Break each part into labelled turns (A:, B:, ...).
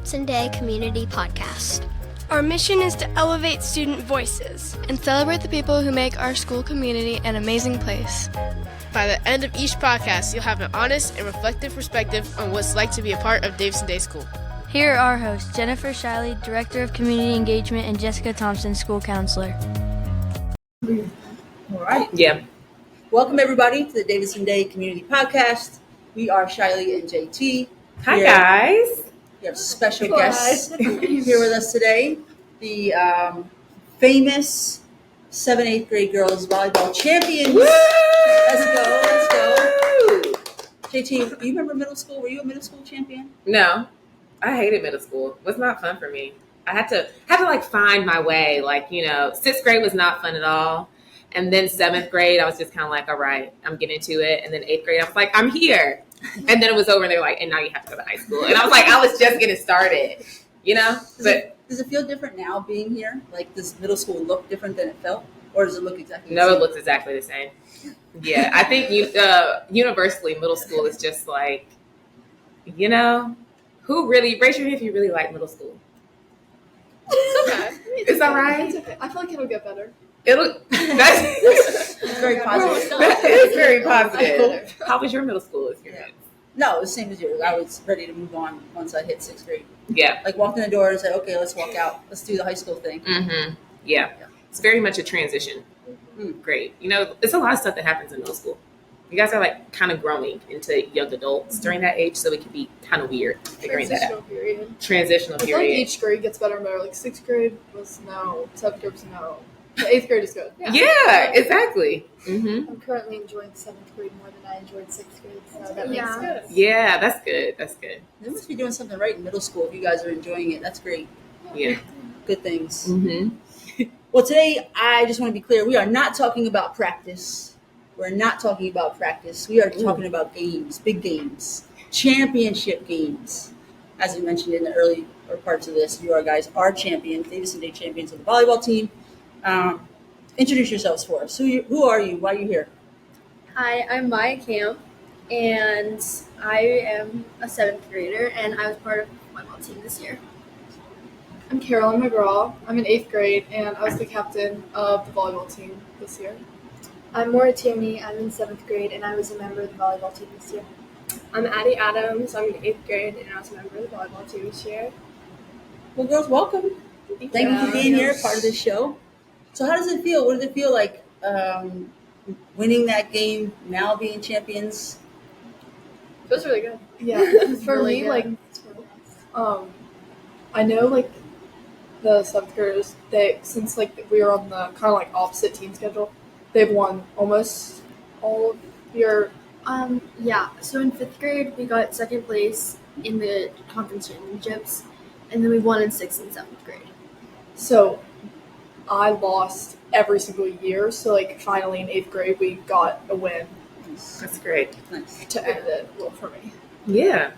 A: Davidson Day Community Podcast.
B: Our mission is to elevate student voices
C: and celebrate the people who make our school community an amazing place.
D: By the end of each podcast, you'll have an honest and reflective perspective on what it's like to be a part of Davidson Day School.
C: Here are our hosts, Jennifer Shiley, Director of Community Engagement, and Jessica Thompson, School Counselor.
E: All right.
F: Yeah.
E: Welcome, everybody, to the Davidson Day Community Podcast. We are Shiley and JT.
F: Hi, guys.
E: We have special guests here with us today. The famous 7th, 8th grade girls volleyball champions.
F: Woo!
E: Let's go. JT, do you remember middle school? Were you a middle school champion?
F: No, I hated middle school. It was not fun for me. I had to like find my way. Like, 6th grade was not fun at all. And then 7th grade, I was just kind of like, all right, I'm getting into it. And then 8th grade, I was like, I'm here. And then it was over, and they're like, and now you have to go to high school. And I was like, I was just getting started,
E: Does it feel different now being here? Like, does middle school look different than it felt? Or does it look exactly the same?
F: No, it looks exactly the same. Yeah, I think universally, middle school is just like, who really, raise your hand if you really like middle school.
G: It's okay.
F: It's all right.
G: It's okay. I feel like it'll get better.
E: It's very positive.
F: That is very positive. How was your middle school experience?
E: No, it was the same as yours. I was ready to move on once I hit 6th grade.
F: Yeah.
E: Like, walked in the door and said, okay, let's walk out. Let's do the high school thing.
F: Mm-hmm. Yeah. It's very much a transition. Great. It's a lot of stuff that happens in middle school. You guys are like kind of growing into young adults during that age, so it can be kind of weird figuring that out. Transitional
G: I feel
F: period.
G: like each grade gets better and better. Like 6th grade was no, 7th grade was no. The 8th grade is good.
F: Yeah, exactly. Mm-hmm.
H: I'm currently enjoying 7th grade more than I enjoyed 6th grade, so that makes sense.
F: Yeah, that's good. That's good.
E: They must be doing something right in middle school if you guys are enjoying it. That's great.
F: Yeah.
E: Good things.
F: Mm-hmm.
E: Well, today, I just want to be clear. We are not talking about practice. We're not talking about practice. We are talking about games, big games, championship games. As we mentioned in the early parts of this, you guys are champions, Davidson Day champions of the volleyball team. Introduce yourselves for us. Who are you? Why are you here?
H: Hi, I'm Maya Camp, and I am a 7th grader, and I was part of the volleyball team this year.
G: I'm Carolyn McGraw. I'm in 8th grade, and I was the captain of the volleyball team this year.
I: I'm Maura Tierney. I'm in 7th grade, and I was a member of the volleyball team this year.
J: I'm Addie Adams. I'm in 8th grade, and I was a member of the volleyball team this year.
E: Well, girls, welcome. Thank you for being here, part of this show. So how does it feel? What does it feel like winning that game, now being champions?
G: Feels really good. Yeah, for
H: really
G: me,
H: good.
G: I know, the 7th graders, since we were on the kind of opposite team schedule, they've won almost all of your.
H: So in 5th grade, we got 2nd place in the conference championships, and then we won in 6th and 7th grade.
G: So I lost every single year. So finally in 8th grade, we got a win.
F: That's great.
E: Nice.
G: To end it for me.
F: Yeah.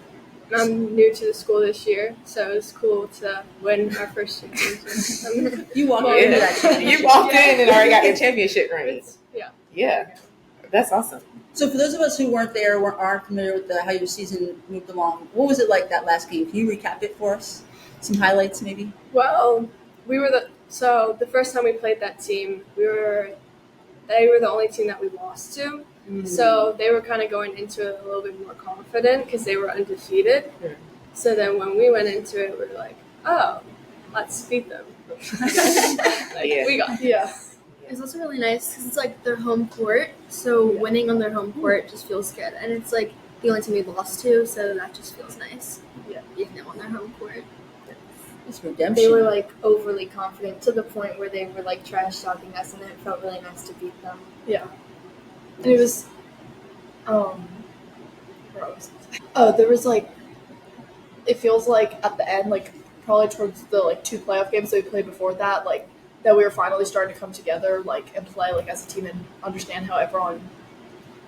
J: I'm new to the school this year, so it's cool to win our first championship.
E: You walked into that championship.
F: You walked in and already got your championship ring.
G: Yeah.
F: Yeah. That's awesome.
E: So for those of us who weren't there, aren't familiar with how your season moved along, what was it like that last game? Can you recap it for us? Some highlights, maybe?
J: Well, the first time we played that team, they were the only team that we lost to.
E: Mm-hmm.
J: So they were kind of going into it a little bit more confident because they were undefeated.
F: Mm.
J: So then when we went into it, we were like, oh, let's beat them. We got it.
G: Yeah.
H: It's also really nice because it's their home court, so winning on their home court just feels good. And it's the only team we lost to, so that just feels nice.
G: Yeah.
H: Beating them on their home court.
E: It's redemption.
I: They were overly confident to the point where they were trash talking us, and it felt really nice to beat them.
G: Yeah. And it was, there was it feels at the end, probably towards the 2 playoff games that we played before that, that we were finally starting to come together, and play as a team and understand how everyone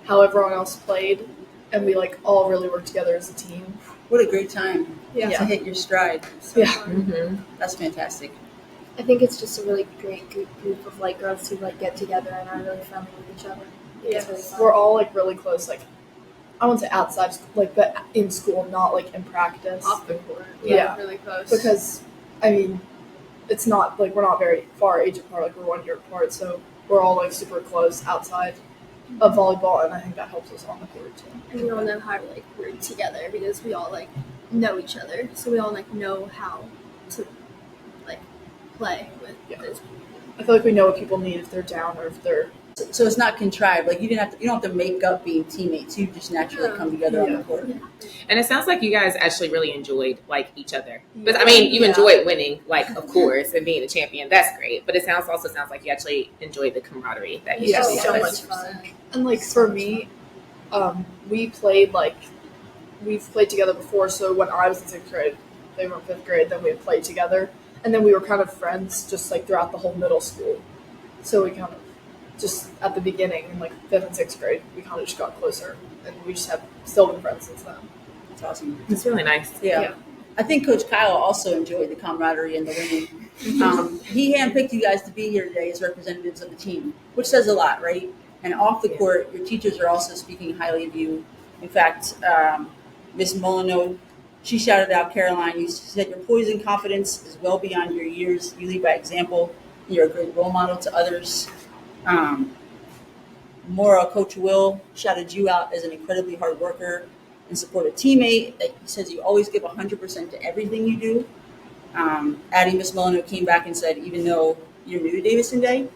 G: else played, and we all really worked together as a team.
E: What a great time
G: Yeah.
E: to hit your stride.
G: Yeah.
F: Mm-hmm.
E: That's fantastic.
I: I think it's just a really great group of girls who get together and are really friendly with each other.
G: Yeah.
I: It's really fun.
G: We're all really close. I wouldn't say outside school, like, but in school, not like in practice.
J: Off the court.
G: Yeah.
J: Really close.
G: Because, I mean, it's not like we're not very far age apart, like we're 1 year apart, so we're all like super close outside of volleyball, and I think that helps us on the court too.
H: And we all know how to like work together because we all like know each other, so we all like know how to like play with those people.
G: I feel like we know what people need if they're down or if they're.
E: So it's not contrived. Like you don't have to make up being teammates. You just naturally come together on the court.
F: And it sounds like you guys actually really enjoyed like each other. But I mean, you enjoyed winning, like of course, and being a champion. That's great. But it also sounds like you actually enjoyed the camaraderie that you
G: Yeah,
F: had.
G: so much fun. And like for me, we've played together before. So when I was in 6th grade, they were in 5th grade. Then we had played together, and then we were kind of friends just like throughout the whole middle school. So we kind of just at the beginning in like 5th and 6th grade, we kind of just got closer, and we just have still been friends since then.
E: That's awesome.
F: It's really nice.
E: Yeah. I think Coach Kyle also enjoyed the camaraderie and the winning. He handpicked you guys to be here today as representatives of the team, which says a lot, right? And off the court, your teachers are also speaking highly of you. In fact, Miss Molyneux, she shouted out Caroline. You said your poise and confidence is well beyond your years. You lead by example. You're a great role model to others. Maura, Coach Will shouted you out as an incredibly hard worker and supportive teammate. He says you always give 100% to everything you do. Addie, Miss Molyneux came back and said, even though you're new to Davidson Day,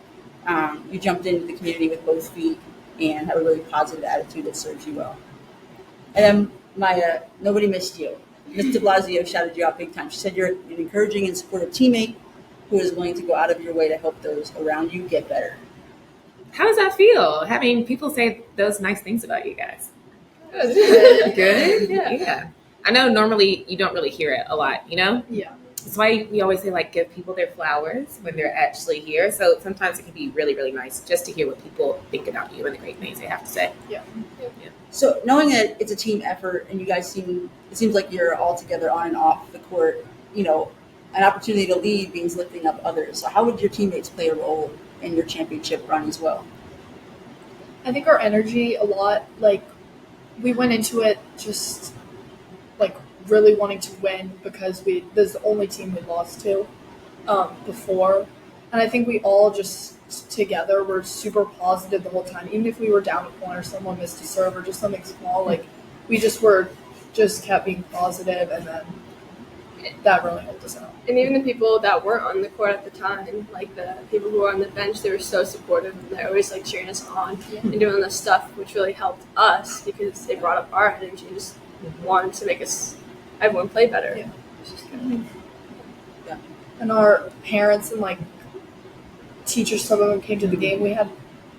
E: you jumped into the community with both feet and have a really positive attitude that serves you well. And then Maya, nobody missed you. Ms. de Blasio shouted you out big time. She said you're an encouraging and supportive teammate who is willing to go out of your way to help those around you get better.
F: How does that feel? Having people say those nice things about you guys. Good. Yeah. I know normally you don't really hear it a lot, you know?
G: Yeah.
F: That's why we always say, like, give people their flowers when they're actually here. So sometimes it can be really, really nice just to hear what people think about you and the great things they have to say.
G: Yeah.
E: So knowing that it's a team effort and you guys it seems like you're all together on and off the court, you know, an opportunity to lead means lifting up others. So how would your teammates play a role in your championship run as well?
G: I think our energy a lot, like, we went into it just, like, really wanting to win because this is the only team we lost to before. And I think we all just together were super positive the whole time. Even if we were down a point or someone missed a serve or just something small, like, we just kept being positive, and then that really helped us out.
J: And even the people that weren't on the court at the time, like the people who were on the bench, they were so supportive, and they're always like cheering us on and doing this stuff, which really helped us because they brought up our energy and just wanted to make everyone play better.
G: Yeah.
J: Which is good.
E: Yeah.
G: And our parents and like teachers, some of them came to the game. We had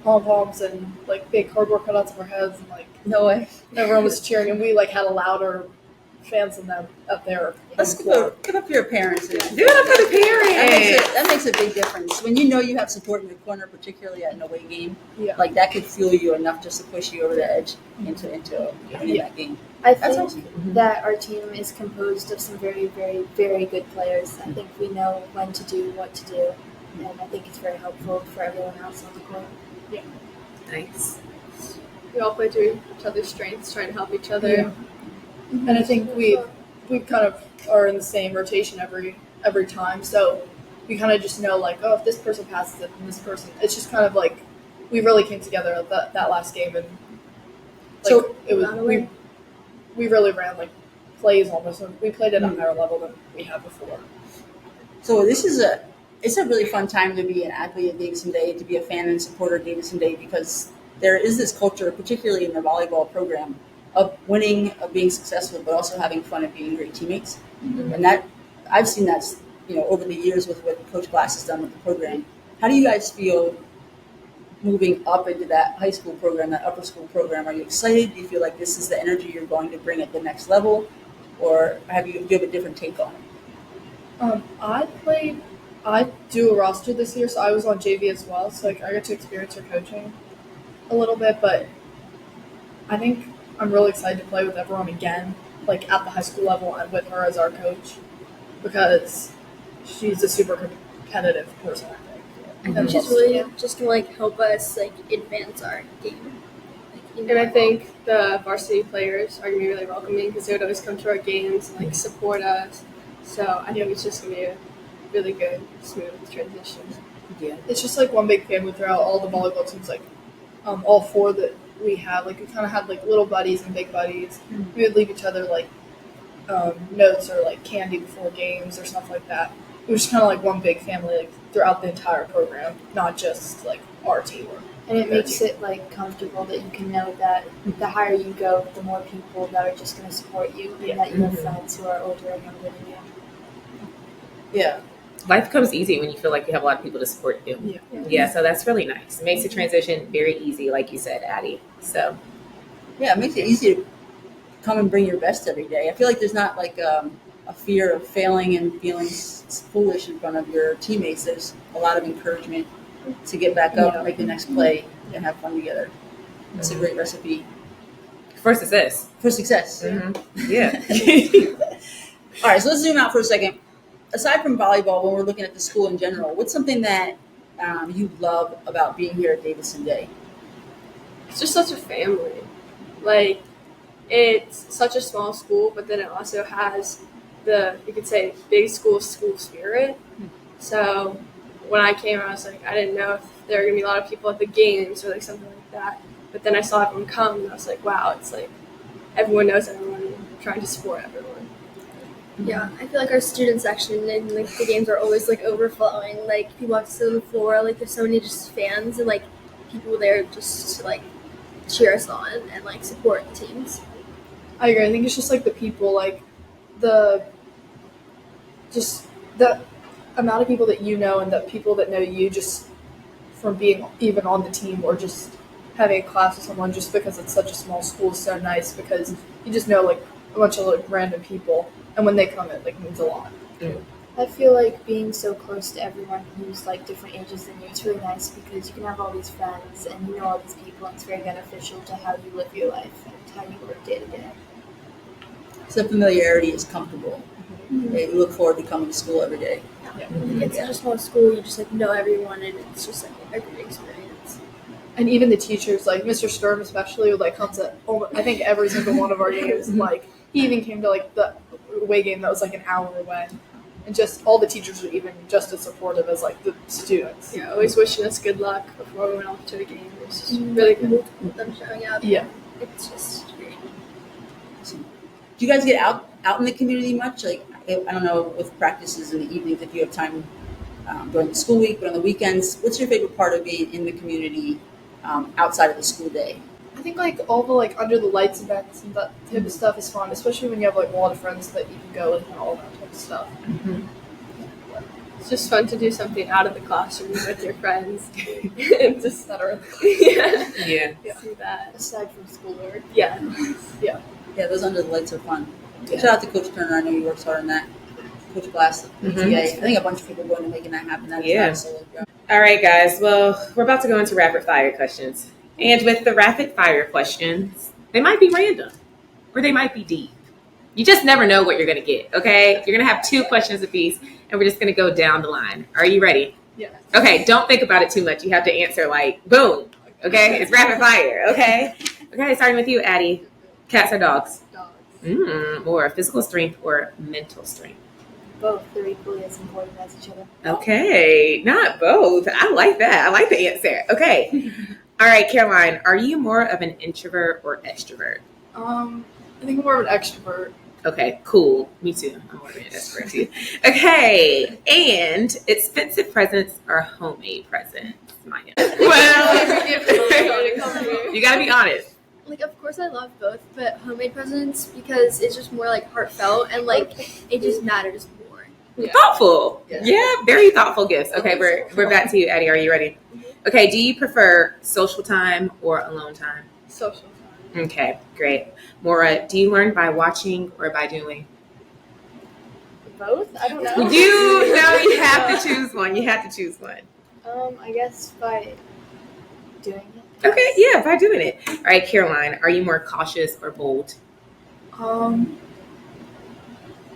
G: pom-poms and like big cardboard cutouts of our heads, and like
E: No way.
G: everyone was cheering, and we like had a louder fans than them up there.
E: Let's give up your parents.
F: Do it up for the parents.
E: That makes a big difference. When you know you have support in the corner, particularly at an away game,
G: Yeah.
E: like that could fuel you enough just to push you over the edge into winning that game.
I: I
E: That's
I: think
E: awesome.
I: that our team is composed of some very, very, very good players. I think we know when to do what to do, and I think it's very helpful for everyone else on the court.
F: Nice.
J: We all play to each other's strengths, trying to help each other.
G: Yeah. And I think we kind of are in the same rotation every time, so we kind of just know like, oh, if this person passes it, and this person, it's just kind of like we really came together at that last game, and like,
E: So
G: it was we really ran like plays almost. We played at a higher level than we had before.
E: So it's a really fun time to be an athlete at Davidson Day, to be a fan and supporter of Davidson Day, because there is this culture, particularly in the volleyball program, of winning, of being successful, but also having fun and being great teammates. And that I've seen that, over the years with what Coach Glass has done with the program. How do you guys feel moving up into that high school program, that upper school program? Are you excited? Do you feel like this is the energy you're going to bring at the next level, or do you have a different take on it?
G: I do a roster this year, so I was on JV as well. So like I got to experience her coaching a little bit, but I think I'm really excited to play with everyone again, like at the high school level and with her as our coach, because she's a super competitive person, I think.
H: I think she's really just gonna like help us like advance our game. Like
J: And I think the varsity players are going to be really welcoming because they would always come to our games and like support us. So I think it's just going to be a really good, smooth transition.
E: Yeah.
G: It's just like one big family throughout all the volleyball teams, like all four that we have. Like we kind of had like little buddies and big buddies.
E: Mm-hmm.
G: We would leave each other like notes or like candy before games or stuff like that. It was just kind of like one big family like throughout the entire program, not just like our team.
I: And it makes it like comfortable that you can know that the higher you go, the more people that are just going to support you, and that you have friends who are older and younger than you.
E: Yeah.
F: Life comes easy when you feel like you have a lot of people to support you. Yeah, so that's really nice. It makes the transition very easy, like you said, Addie. So
E: Yeah, it makes it easy to come and bring your best every day. I feel like there's not like a fear of failing and feeling foolish in front of your teammates. There's a lot of encouragement to get back up, make the next play, and have fun together. That's a great recipe
F: for success.
E: for success.
F: Yeah.
E: All right, so let's zoom out for a second. Aside from volleyball, when we're looking at the school in general, what's something that you love about being here at Davidson Day?
J: It's just such a family. Like, it's such a small school, but then it also has you could say, big school spirit. So when I came, I was like, I didn't know if there were going to be a lot of people at the games or like something like that. But then I saw everyone come, and I was like, wow, it's like everyone knows everyone and trying to support everyone.
H: Yeah, I feel like our student section and like the games are always like overflowing. Like people have to sit on the floor. Like there's so many just fans and like people there just to like cheer us on and like support the teams.
G: I agree. I think it's just like the people, like the amount of people that you know and the people that know you just from being even on the team or just having a class with someone just because it's such a small school is so nice because you just know like a bunch of like random people and when they come it like means a lot.
I: I feel like being so close to everyone who's like different ages than you, it's really nice because you can have all these friends and you know all these people and it's very beneficial to how you live your life and how you work day to day.
E: So familiarity is comfortable. You look forward to coming to school every day.
H: It's such a small school, you just like know everyone and it's just like a great experience.
G: And even the teachers, like Mr. Sturm especially, like comes at I think every single one of our games. Like he even came to like the away game that was like an hour away, and just all the teachers were even just as supportive as like the students.
J: Yeah, always wishing us good luck before we went off to a game. It was just really good.
H: Them showing up.
G: Yeah,
H: it's just great.
E: Do you guys get out in the community much? Like I don't know, with practices in the evenings if you have time during the school week, but on the weekends, what's your favorite part of being in the community outside of the school day?
G: I think like all the like under the lights events and that type of stuff is fun, especially when you have like a lot of friends that you can go and all that type of stuff.
J: It's just fun to do something out of the classroom with your friends and just
G: that are in the class.
F: Yeah.
J: See that
I: Aside from schoolwork.
J: Yeah,
E: those under the lights are fun. Shout out to Coach Turner. I know he works hard on that. Coach Glass, PTA. I think a bunch of people are going to making that happen. That's not a solo job.
F: All right, guys. Well, we're about to go into rapid fire questions. And with the rapid fire questions, they might be random or they might be deep. You just never know what you're going to get, okay? You're going to have 2 questions apiece, and we're just going to go down the line. Are you ready?
G: Yeah.
F: Okay, don't think about it too much. You have to answer like, boom, okay? It's rapid fire, okay? Okay, starting with you, Addie. Cats or dogs?
I: Dogs.
F: More physical strength or mental strength?
I: Both. They're equally as important as each other.
F: Okay, not both. I like that. I like the answer. Okay. All right, Caroline, are you more of an introvert or extrovert?
G: I think I'm more of an extrovert.
F: Okay, cool. Me too. I'm more of an extrovert too. Okay, and expensive presents or homemade presents? Well, you gotta be honest.
H: Like, of course I love both, but homemade presents because it's just more like heartfelt and like it just matters more.
F: Yeah. Thoughtful. Yeah, very thoughtful gifts. Okay, we're back to you, Addie. Are you ready? Okay, do you prefer social time or alone time?
J: social time.
F: Okay, great. Maura, do you learn by watching or by doing?
I: Both? I don't know.
F: You have to choose one. You have to choose one.
I: I guess by doing it.
F: Okay, yeah, by doing it. All right, Caroline, are you more cautious or bold?
G: Probably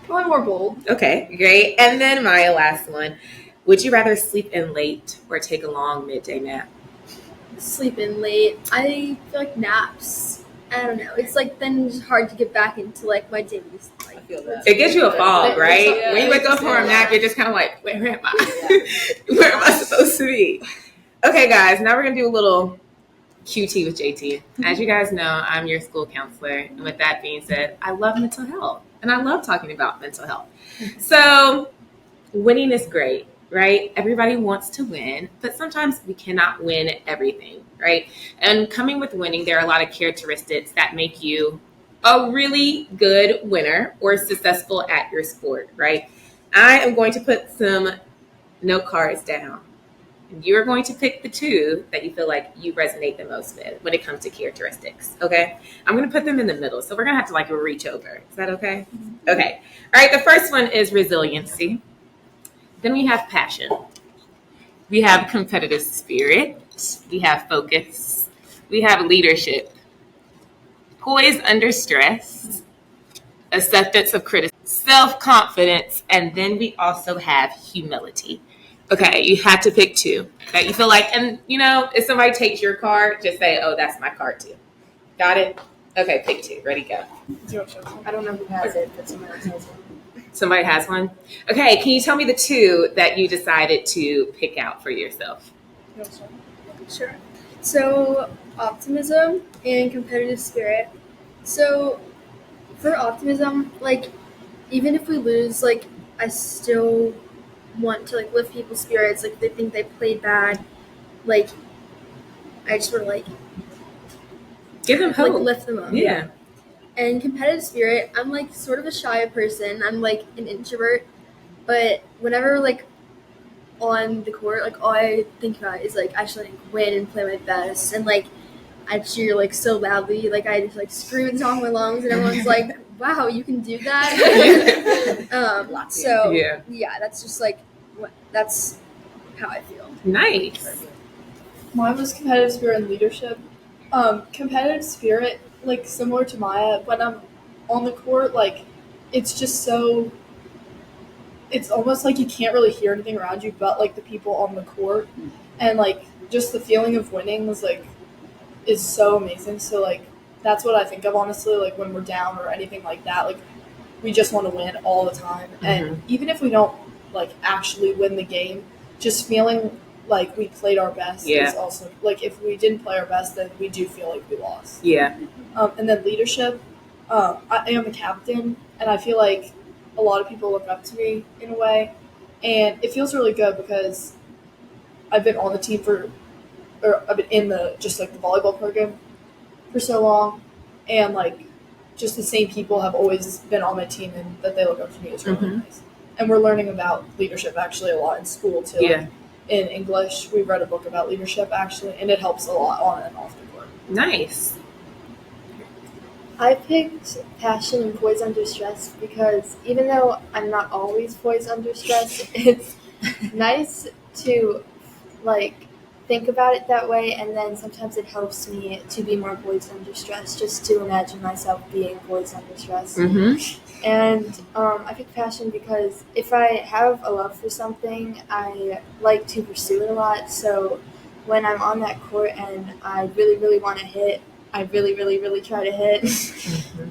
G: more bold.
F: Okay, great. And then my last one. Would you rather sleep in late or take a long midday nap?
H: sleeping late. I feel like naps. I don't know. It's like then it's hard to get back into like my days. Like,
F: It gives you a fog, right? When you wake up for a nap, you're just kind of like, where am I? Where am I supposed to be? Okay, guys, now we're going to do a little QT with JT. As you guys know, I'm your school counselor. And with that being said, I love mental health. And I love talking about mental health. So winning is great, right? Everybody wants to win, but sometimes we cannot win everything, right? And coming with winning, there are a lot of characteristics that make you a really good winner or successful at your sport, right? I am going to put some note cards down. You're going to pick the two that you feel like you resonate the most with when it comes to characteristics, okay? I'm going to put them in the middle, so we're going to have to like reach over. Is that okay? Mm-hmm. Okay. All right, the first one is resiliency. Then we have passion. We have competitive spirit. We have focus. We have leadership. Poise under stress. Acceptance of criticism. Self-confidence. And then we also have humility. Okay, you have to pick two that you feel like, and you know, if somebody takes your card, just say, oh, that's my card too. Got it? Okay, pick two. Ready, go.
I: I don't know who has it, but somebody else has one.
F: Somebody has one? Okay, can you tell me the two that you decided to pick out for yourself?
H: Sure. So, optimism and competitive spirit. So, for optimism, like, even if we lose, like, I still want to like lift people's spirits. Like, if they think they played bad, like, I just sort of like
F: give them hope,
H: like lift them up.
F: Yeah.
H: And competitive spirit, I'm like sort of a shy person. I'm like an introvert, but whenever like on the court, like all I think about is like I should like win and play my best, and like I cheer like so loudly, like I just like scream and song my lungs, and everyone's like, wow, you can do that. So yeah, that's just like that's how I feel.
F: Nice.
G: Mine was competitive spirit and leadership. Competitive spirit, like similar to Maya, when I'm on the court, like it's just so, it's almost like you can't really hear anything around you but like the people on the court, and like just the feeling of winning was like is so amazing. So like that's what I think of honestly, like when we're down or anything like that, like we just want to win all the time. And even if we don't like actually win the game, just feeling like we played our best is also like, if we didn't play our best, then we do feel like we lost. And then leadership, I am a captain, and I feel like a lot of people look up to me in a way, and it feels really good because I've been on the team I've been in the just like the volleyball program for so long, and like just the same people have always been on my team, and that they look up to me is really nice. And we're learning about leadership actually a lot in school too. Like, in English, we read a book about leadership actually, and it helps a lot on and off the court.
F: Nice.
I: I picked passion and poise under stress because even though I'm not always poised under stress, it's nice to like think about it that way, and then sometimes it helps me to be more poised under stress, just to imagine myself being poised under stress. And I picked passion because if I have a love for something, I like to pursue it a lot. So when I'm on that court and I really, really want to hit, I really, really, really try to hit.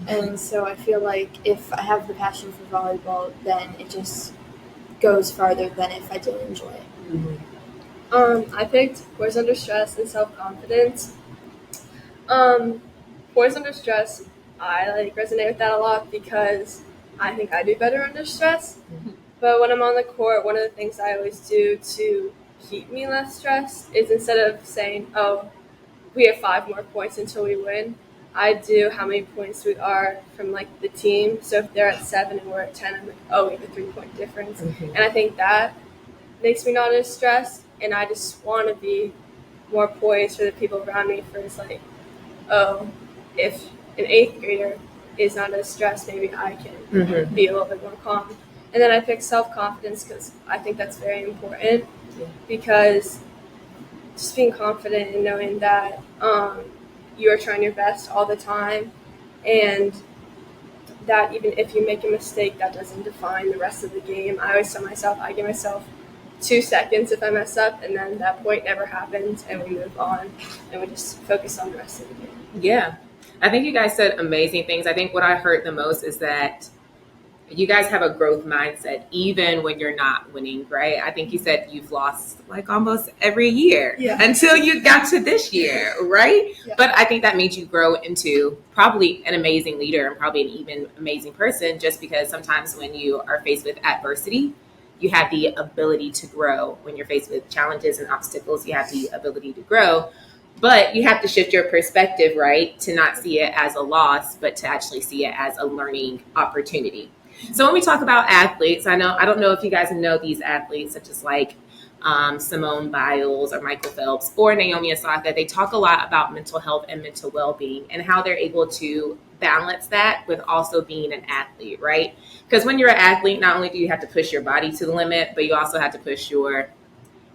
I: And so I feel like if I have the passion for volleyball, then it just goes farther than if I didn't enjoy it.
J: I picked poise under stress and self-confidence. Poise under stress, I like resonate with that a lot because I think I do better under stress. But when I'm on the court, one of the things I always do to keep me less stressed is instead of saying, oh, we have 5 more points until we win, I do how many points we are from like the team. So if they're at 7 and we're at 10, I'm like, oh, we have a 3-point difference. And I think that makes me not as stressed. And I just want to be more poised for the people around me, for it's like, oh, if an 8th grader is not as stressed, maybe I can be a little bit more calm. And then I picked self-confidence because I think that's very important because just being confident and knowing that you are trying your best all the time, and that even if you make a mistake, that doesn't define the rest of the game. I always tell myself, I give myself 2 seconds if I mess up, and then that point never happens, and we move on, and we just focus on the rest of the game.
F: Yeah. I think you guys said amazing things. I think what I heard the most is that you guys have a growth mindset, even when you're not winning, right? I think you said you've lost like almost every year until you got to this year, right? Yeah. But I think that made you grow into probably an amazing leader and probably an even amazing person, just because sometimes when you are faced with adversity, you have the ability to grow. When you're faced with challenges and obstacles, you have the ability to grow. But you have to shift your perspective, right? To not see it as a loss, but to actually see it as a learning opportunity. So when we talk about athletes, I don't know if you guys know these athletes, such as like Simone Biles or Michael Phelps or Naomi Osaka. They talk a lot about mental health and mental well-being and how they're able to balance that with also being an athlete, right? Because when you're an athlete, not only do you have to push your body to the limit, but you also have to push your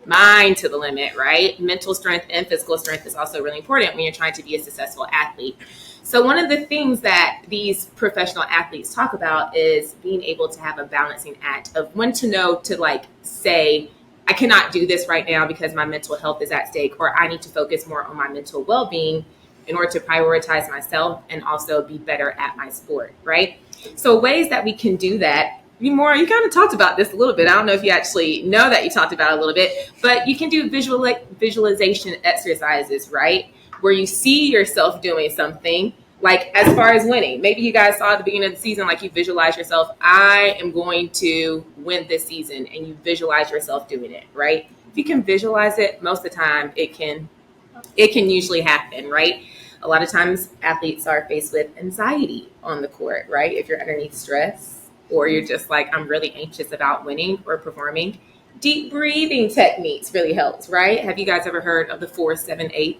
F: mind to the limit, right? Mental strength and physical strength is also really important when you're trying to be a successful athlete. So one of the things that these professional athletes talk about is being able to have a balancing act of when to know to like say, I cannot do this right now because my mental health is at stake, or I need to focus more on my mental well-being in order to prioritize myself and also be better at my sport, right? So ways that we can do that, you kind of talked about this a little bit. I don't know if you actually know that you talked about it a little bit, but you can do visualization exercises, right? Where you see yourself doing something, like as far as winning. Maybe you guys saw at the beginning of the season, like you visualize yourself, I am going to win this season, and you visualize yourself doing it, right? If you can visualize it, most of the time it can usually happen, right? A lot of times athletes are faced with anxiety on the court, right? If you're underneath stress, or you're just like, I'm really anxious about winning or performing, deep breathing techniques really helps, right? Have you guys ever heard of the 4-7-8?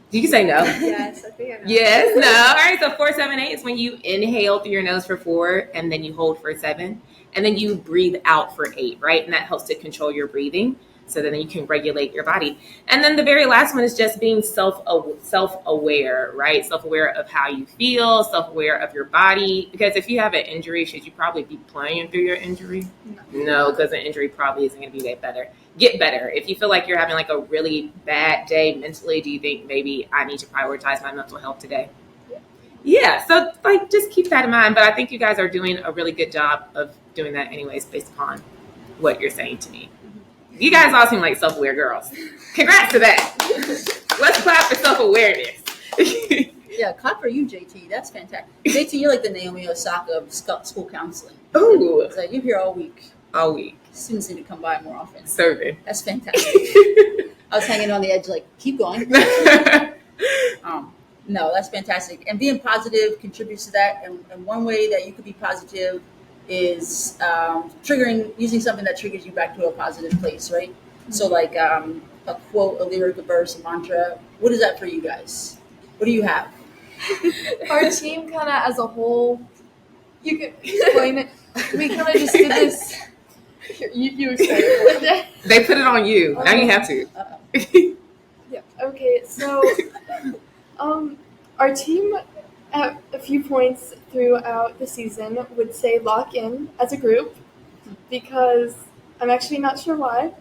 F: You can say no.
J: Yes, I think I know.
F: Yes, no. All right, so 4-7-8 is when you inhale through your nose for 4, and then you hold for 7, and then you breathe out for 8, right? And that helps to control your breathing, so that then you can regulate your body. And then the very last one is just being self-aware, right? Self-aware of how you feel, self-aware of your body. Because if you have an injury, should you probably be playing through your injury? No, because an injury probably isn't going to be get better. If you feel like you're having like a really bad day mentally, do you think maybe I need to prioritize my mental health today? Yeah, so like just keep that in mind. But I think you guys are doing a really good job of doing that anyways, based upon what you're saying to me. You guys all seem like self-aware girls. Congrats to that. Let's clap for self-awareness.
E: Yeah, clap for you, JT. That's fantastic. JT, you're like the Naomi Osaka of school counseling.
F: Ooh.
E: It's like you're here all week.
F: All week.
E: Students need to come by more often.
F: Serving.
E: That's fantastic. I was hanging on the edge like, keep going. No, that's fantastic. And being positive contributes to that. And one way that you could be positive is using something that triggers you back to a positive place, right? Mm-hmm. So like a quote, a lyric, a verse, a mantra. What is that for you guys? What do you have?
G: Our team kind of as a whole, you can explain it. We kind of just did this. You explain it.
F: They put it on you. Now you have to.
J: Yeah. Okay. So, our team at a few points throughout the season would say lock in as a group, because I'm actually not sure why.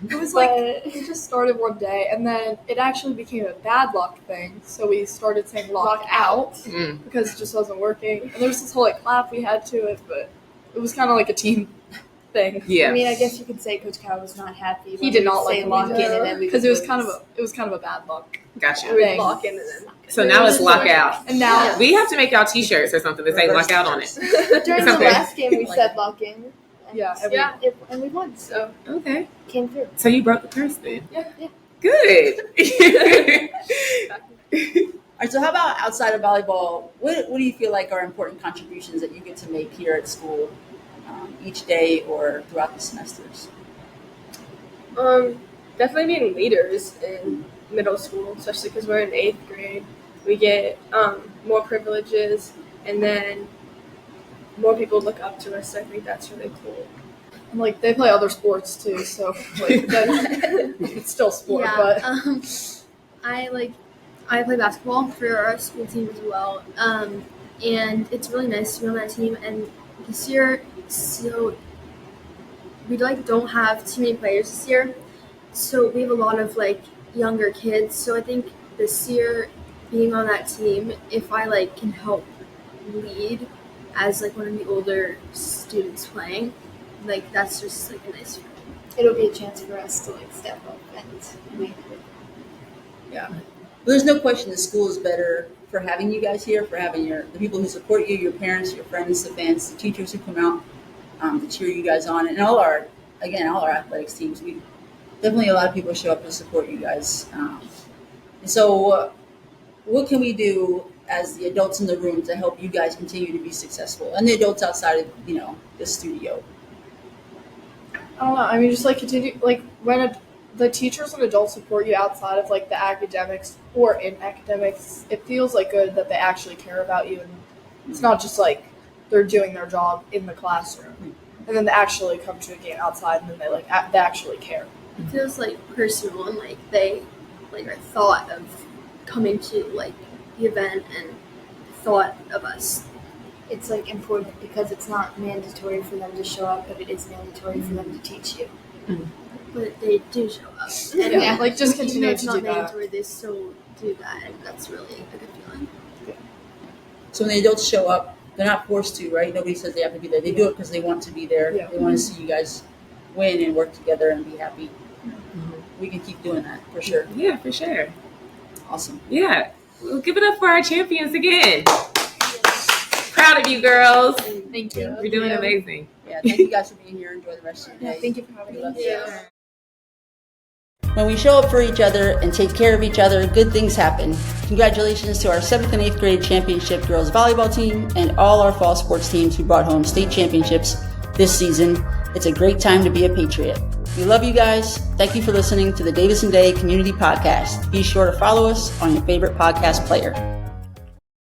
G: It was like it just started one day, and then it actually became a bad luck thing. So we started saying lock out because it just wasn't working. And there was this whole like clap we had to it, but it was kind of like a team thing.
F: Yeah.
I: I mean, I guess you could say Coach Cal was not happy.
G: He did not
I: say
G: like
I: lock in, and then
G: because it was kind of a bad luck.
F: Gotcha.
J: We would lock in and then.
F: So now it's lock out.
G: And now
F: we have to make y'all t-shirts or something that say lock out on it.
J: During the last game, we said lock in.
G: Yeah,
J: and we won. So
F: okay,
J: came through.
F: So you broke the curse then.
J: Yeah.
F: Good.
E: All right, so how about outside of volleyball? What do you feel like are important contributions that you get to make here at school each day or throughout the semesters?
J: Definitely being leaders in middle school, especially because we're in 8th grade. We get more privileges, and then more people look up to us. So I think that's really cool.
G: And like they play other sports too, so like it's still sport.
H: Yeah,
G: But
H: I play basketball for our school team as well, and it's really nice to be on that team. And this year, so we like don't have too many players this year, so we have a lot of like younger kids. So I think this year, being on that team, if I like can help lead as like one of the older students playing, like that's just like a nice feeling.
I: It'll be a chance for us to like step up and lead.
E: Yeah. Well, there's no question the school is better for having you guys here, for having the people who support you, your parents, your friends, the fans, the teachers who come out to cheer you guys on, and all our athletics teams. We definitely, a lot of people show up to support you guys. And so what can we do as the adults in the room to help you guys continue to be successful, and the adults outside of the studio?
G: I don't know. I mean, just like continue, like when the teachers and adults support you outside of like the academics or in academics, it feels like good that they actually care about you, and it's not just like they're doing their job in the classroom, and then they actually come to a game outside, and then they actually care.
H: It feels like personal, and like they like are thought of coming to like the event and thought of us.
I: It's like important because it's not mandatory for them to show up, but it is mandatory for them to teach you.
H: But they do show up. And
G: Yeah, like just
H: even though
G: continue
H: it's
G: to
H: not
G: do that.
H: mandatory, they still do that, and that's really a good feeling.
E: So when the adults show up, they're not forced to, right? Nobody says they have to be there. They do it because they want to be there.
G: Yeah.
E: They want to see you guys win and work together and be happy. We can keep doing that for sure.
F: Yeah, for sure.
E: Awesome.
F: Yeah. We'll give it up for our champions again. Proud of you, girls.
G: Thank you.
F: You're doing amazing.
E: Yeah, thank you guys for being here. Enjoy the rest of your day.
G: Thank you for having us.
E: When we show up for each other and take care of each other, good things happen. Congratulations to our 7th and 8th grade championship girls volleyball team and all our fall sports teams who brought home state championships this season. It's a great time to be a Patriot. We love you guys. Thank you for listening to the Davidson Day Community Podcast. Be sure to follow us on your favorite podcast player.